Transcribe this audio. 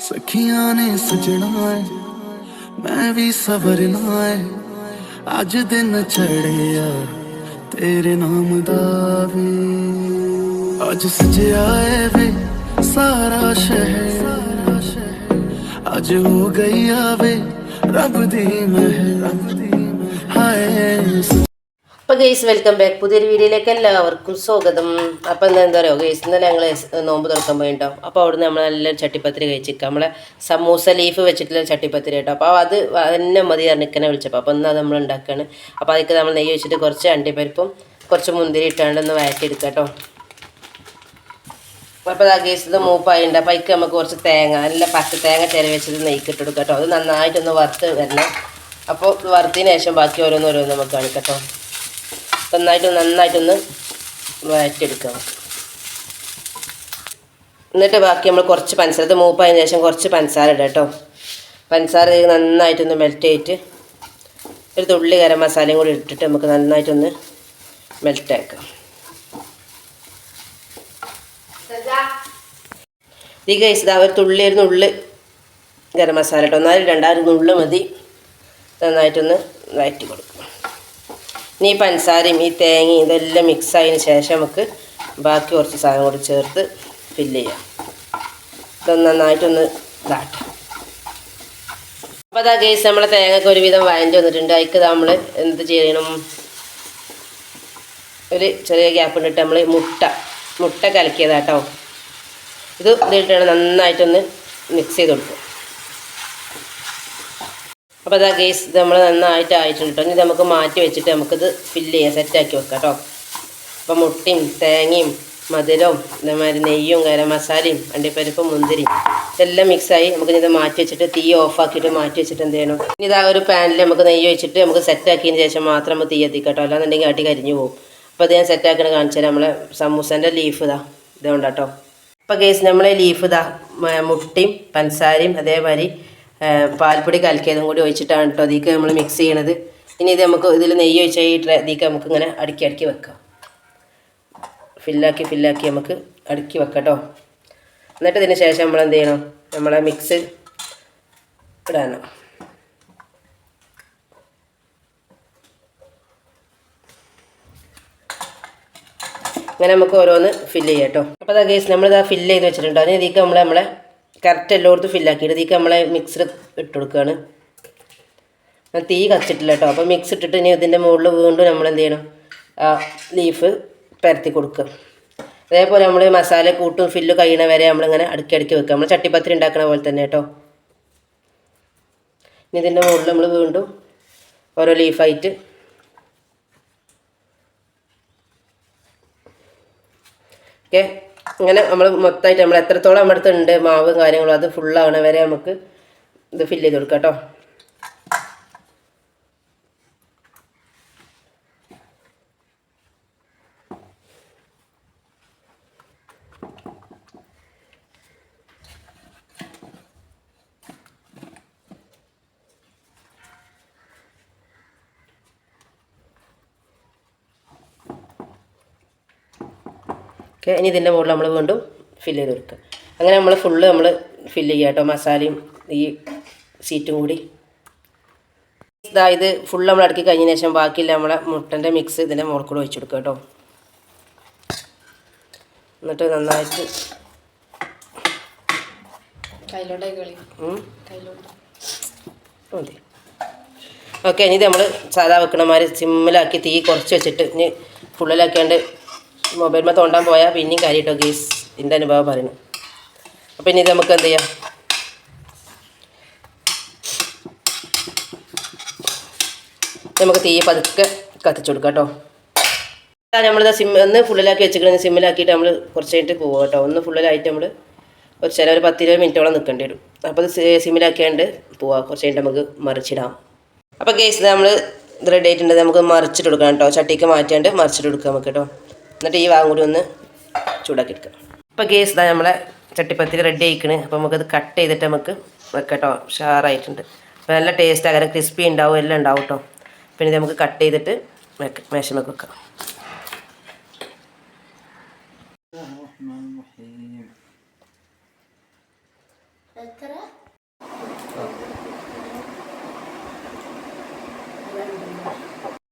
सखियां ने सजना है मैं भी सवरना है अज दिन चढ़िया तेरे नाम दा वे अज सजया है वे सारा शहर अज हो गई आवे रब दी महर हाय അപ്പോൾ ഗെയ്സ് വെൽക്കം ബാക്ക് പുതിയൊരു വീഡിയോയിലേക്ക് എല്ലാവർക്കും സ്വാഗതം. അപ്പോൾ എന്താ പറയുക ഗെയ്സ്, ഇന്നലെ ഞങ്ങൾ നോമ്പ് തുറക്കാൻ പോയിട്ടോ. അപ്പോൾ അവിടുന്ന് നമ്മൾ നല്ലൊരു ചട്ടിപ്പത്തിരി കഴിച്ചിരിക്കുക, നമ്മളെ സമൂസ ലീഫ് വെച്ചിട്ടുള്ള ചട്ടിപ്പത്തിരി കേട്ടോ. അപ്പോൾ അത് തന്നെ മതി നിൽക്കനെ വിളിച്ചപ്പോൾ അപ്പോൾ ഇന്ന് അത് നമ്മൾ ഉണ്ടാക്കുകയാണ്. അപ്പോൾ അതിലേക്ക് നമ്മൾ നെയ്യ് വെച്ചിട്ട് കുറച്ച് അണ്ടിപ്പരിപ്പും കുറച്ച് മുന്തിരി ഇട്ടാണ്ടൊന്ന് വഴറ്റിയെടുക്കുക കേട്ടോ. അപ്പോൾ ആ ഗെയ്സ് ഇത് മൂപ്പായിട്ടുണ്ട്. അപ്പോൾ അതിലേക്ക് നമുക്ക് കുറച്ച് തേങ്ങ, നല്ല പച്ച തേങ്ങ ചിരവി വെച്ചിട്ട് നെയ്ക്ക് ഇട്ടെടുക്കുക കേട്ടോ. അത് നന്നായിട്ടൊന്ന് വറുത്ത് വരണം. അപ്പോൾ വറുത്തതിന് ശേഷം ബാക്കി ഓരോന്നോരോന്ന് നമുക്ക് കാണിക്കട്ടോ. നന്നായിട്ടൊന്ന് വഴറ്റിയെടുക്കുക. എന്നിട്ട് ബാക്കി നമ്മൾ കുറച്ച് പഞ്ചസാര, ഇത് മൂപ്പായതിന് ശേഷം കുറച്ച് പഞ്ചസാര ഇടാം കേട്ടോ. പഞ്ചസാര നന്നായിട്ടൊന്ന് മെൽറ്റ് ചെയ്തിട്ട് ഒരു തുള്ളി ഗരം മസാലയും കൂടി ഇട്ടിട്ട് നമുക്ക് നന്നായിട്ടൊന്ന് മെൽറ്റ് ആക്കാം. ഈ കഴിച്ചത് ഒരു തുള്ളി ഒരു നുള്ളി ഗരം മസാല ഇട്ടോ, എന്നാലും രണ്ടായിരം നുള്ളി മതി. നന്നായിട്ടൊന്ന് വഴറ്റി കൊടുക്കും. ഇനി ഈ പഞ്ചസാരയും ഈ തേങ്ങയും ഇതെല്ലാം മിക്സ് ആയതിന് ശേഷം നമുക്ക് ബാക്കി കുറച്ച് സാധനം കൂടി ചേർത്ത് ഫില്ല് ചെയ്യാം. ഇതൊന്ന് നന്നായിട്ടൊന്ന് ഇതാട്ടാം. അപ്പോൾ അതാ ഗെയ്സ്, നമ്മളെ തേങ്ങയൊക്കെ ഒരുവിധം വഴഞ്ഞ് വന്നിട്ടുണ്ട്. അതിക്ക് നമ്മൾ എന്ത് ചെയ്യണം, ഒരു ചെറിയ ഗ്യാപ്പ് ഇട്ടിട്ട് നമ്മൾ മുട്ട കലക്കിയതാട്ടോ. ഇത് ഇതിട്ടാണ് നന്നായിട്ടൊന്ന് മിക്സ് ചെയ്ത് കൊടുക്കും. അപ്പോൾ അതാ ഗെയ്സ്, ഇത് നമ്മൾ നന്നായിട്ട് ആയിട്ടുണ്ട് കേട്ടോ. ഇനി നമുക്ക് മാറ്റി വെച്ചിട്ട് നമുക്കിത് ഫില്ല് ചെയ്യാം, സെറ്റാക്കി വെക്കാം കേട്ടോ. അപ്പോൾ മുട്ടയും തേങ്ങയും മധുരവും ഇതേമാതിരി നെയ്യും ഗരം മസാലയും അണ്ടിപ്പരിപ്പും മുന്തിരിയും ഇതെല്ലാം മിക്സായി നമുക്കിത് മാറ്റി വെച്ചിട്ട് തീ ഓഫാക്കിയിട്ട് മാറ്റി വെച്ചിട്ട് എന്ത് ചെയ്യണം, ഇനി ഇതാ ഒരു പാനിൽ നമുക്ക് നെയ്യ് വെച്ചിട്ട് നമുക്ക് സെറ്റാക്കിയതിന് ശേഷം മാത്രം നമുക്ക് തീ എത്തിക്കാം കേട്ടോ. അല്ലാന്നുണ്ടെങ്കിൽ അടി കരിഞ്ഞു പോകും. അപ്പോൾ അത് ഞാൻ സെറ്റാക്കണ കാണിച്ചാൽ നമ്മളെ സമൂസേൻ്റെ ലീഫ് ഇതുകൊണ്ട് കേട്ടോ. അപ്പോൾ ഗെയ്സ്, നമ്മളെ ലീഫ് മുട്ടയും പഞ്ചസാരയും അതേമാതിരി പാൽപ്പൊടി കലക്കിയതും കൂടി ഒഴിച്ചിട്ടാണ് കേട്ടോ ഇതിലേക്ക് നമ്മൾ മിക്സ് ചെയ്യണത്. ഇനി ഇത് നമുക്ക് ഇതിൽ നെയ്യ് ഒഴിച്ച ഇതിലേക്ക് നമുക്ക് ഇങ്ങനെ അടുക്കി വെക്കാം. ഫില്ലാക്കി നമുക്ക് അടുക്കി വെക്കാം കേട്ടോ. എന്നിട്ട് ഇതിന് ശേഷം നമ്മൾ എന്ത് ചെയ്യണം, നമ്മളെ മിക്സ് ഇടാനോ. അങ്ങനെ നമുക്ക് ഓരോന്ന് ഫില്ല് ചെയ്യാം കേട്ടോ. അപ്പോൾ അതാ ഗെയ്സ്, നമ്മളിതാ ഫില്ല് ചെയ്ത് വെച്ചിട്ടുണ്ടോ. അതിന് ഇതിലേക്ക് നമ്മളെ കറക്റ്റ് എല്ലായിടത്തും ഫില്ലാക്കിയിട്ട് ഇതിലേക്ക് നമ്മളെ മിക്സർ ഇട്ട് കൊടുക്കുകയാണ്. തീ കച്ചിട്ടില്ല കേട്ടോ. അപ്പോൾ മിക്സ് ഇട്ടിട്ട് ഇനി ഇതിൻ്റെ മുകളിൽ വീണ്ടും നമ്മൾ എന്ത് ചെയ്യണം, ലീഫ് പരത്തി കൊടുക്കുക. അതേപോലെ നമ്മൾ മസാല കൂട്ടും ഫില്ല് കഴിയണ വരെ നമ്മളിങ്ങനെ അടുക്കി വെക്കുക. നമ്മൾ ചട്ടിപ്പത്തിരി ഉണ്ടാക്കണ പോലെ തന്നെ കേട്ടോ. ഇനി ഇതിൻ്റെ മുകളിൽ നമ്മൾ വീണ്ടും ഓരോ ലീഫായിട്ട് ഓക്കെ. ഇങ്ങനെ നമ്മൾ മൊത്തമായിട്ട് നമ്മൾ എത്രത്തോളം നമ്മുടെ അടുത്ത് ഉണ്ട് മാവും കാര്യങ്ങളും അത് ഫുള്ളാവണ വരെ നമുക്ക് ഇത് ഫില്ല് ചെയ്ത് കൊടുക്കാം കേട്ടോ. ഓക്കെ, ഇനി ഇതിൻ്റെ മുകളിൽ നമ്മൾ വീണ്ടും ഫില്ല് ചെയ്ത് കൊടുക്കുക. അങ്ങനെ നമ്മൾ ഫുള്ള് ഫില്ല് ചെയ്യുക കേട്ടോ, മസാലയും ഈ സീറ്റും കൂടി. ഇത് ഫുള്ള് നമ്മൾ അടുക്കി കഴിഞ്ഞതിന് ശേഷം ബാക്കിയില്ല നമ്മളെ മുട്ടൻ്റെ മിക്സ് ഇതിൻ്റെ മുകളിൽ കൂടെ ഒഴിച്ചു കൊടുക്കുക കേട്ടോ. എന്നിട്ട് നന്നായിട്ട് മതി. ഓക്കെ, ഇനി ഇത് നമ്മൾ സാധാ വെക്കണമാതിരി സിമ്മിലാക്കി തീ കുറച്ച് വെച്ചിട്ട് ഇനി ഫുള്ളിലാക്കിയാണ്ട് മൊബൈലിൽ തോണ്ടാൻ പോയാൽ പിന്നെയും കാര്യം കേട്ടോ ഗെയ്സ്, എൻ്റെ അനുഭവം പറയുന്നു. അപ്പോൾ ഇനി ഇത് നമുക്ക് എന്ത് ചെയ്യാം, നമുക്ക് തീ പതുക്കെ കത്തിച്ചു കൊടുക്കാം കേട്ടോ. നമ്മളിത് ഒന്ന് ഫുള്ളിലാക്കി വെച്ചിട്ട് സിമ്മിലാക്കിയിട്ട് നമ്മൾ കുറച്ച് കഴിഞ്ഞിട്ട് പോവുക കേട്ടോ. ഒന്ന് ഫുള്ളിലായിട്ട് നമ്മൾ ഒരു 10-20 മിനിറ്റോളം നിൽക്കേണ്ടി വരും. അപ്പോൾ ഇത് സിമ്മിലാക്കിയാണ്ട് പോവാം. കുറച്ച് കഴിഞ്ഞിട്ട് നമുക്ക് മറിച്ചിടാം. അപ്പോൾ ഗെയ്സ്, നമ്മൾ ഇത് റെഡി ആയിട്ടുണ്ട്. നമുക്ക് മറിച്ചിട്ട് കൊടുക്കണം കേട്ടോ. ചട്ടിക്ക് മാറ്റാണ്ട് മറിച്ചിട്ട് കൊടുക്കാം നമുക്ക് കേട്ടോ. എന്നിട്ട് ഈ ഭാഗം കൂടി ഒന്ന് ചൂടാക്കി എടുക്കാം. അപ്പോൾ ഗെയ്സ്, നമ്മളെ ചട്ടിപ്പത്തിരി റെഡി ആയിക്കണ്. അപ്പോൾ നമുക്കത് കട്ട് ചെയ്തിട്ട് നമുക്ക് വെക്കാം കേട്ടോ. ഷാറായിട്ടുണ്ട്. അപ്പോൾ നല്ല ടേസ്റ്റ് ആകാൻ ക്രിസ്പി ഉണ്ടാവും, എല്ലാം ഉണ്ടാവും കേട്ടോ. പിന്നെ ഇത് നമുക്ക് കട്ട് ചെയ്തിട്ട് മേശമൊക്കെ വെക്കാം. എത്ര